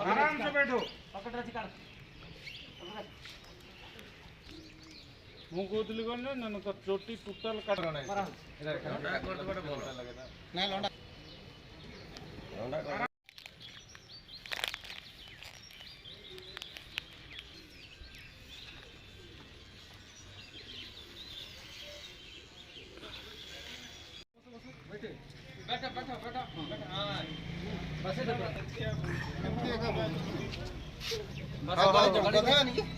आराम से बैठो। मुंह कोतली करने नन का चोटी टूटल काट रहा है इधर लौंडा कर दे बड़ा बोलता लगेगा नहीं लौंडा लौंडा कर बैठो बैठो बैठो हां बस इधर बस नहीं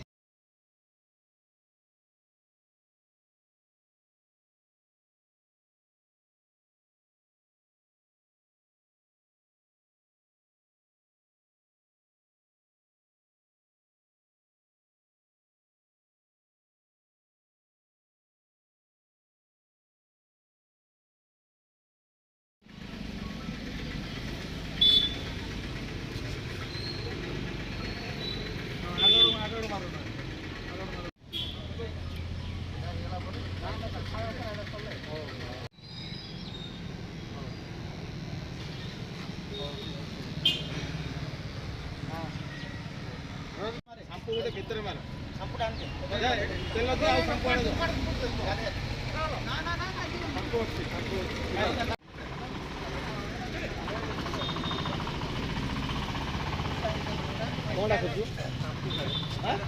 ଗୋଟେ ଭିତରେ ମାର ସମ୍ପୁ ଟାଣେ ତେଲ ଦିଅ ଆଉ ସମ୍ପୁ ଆଣି ଦିଅ ନା ନା ନା ସମ୍ପୁ ଅଛି କୋଉଟା କରୁଛୁ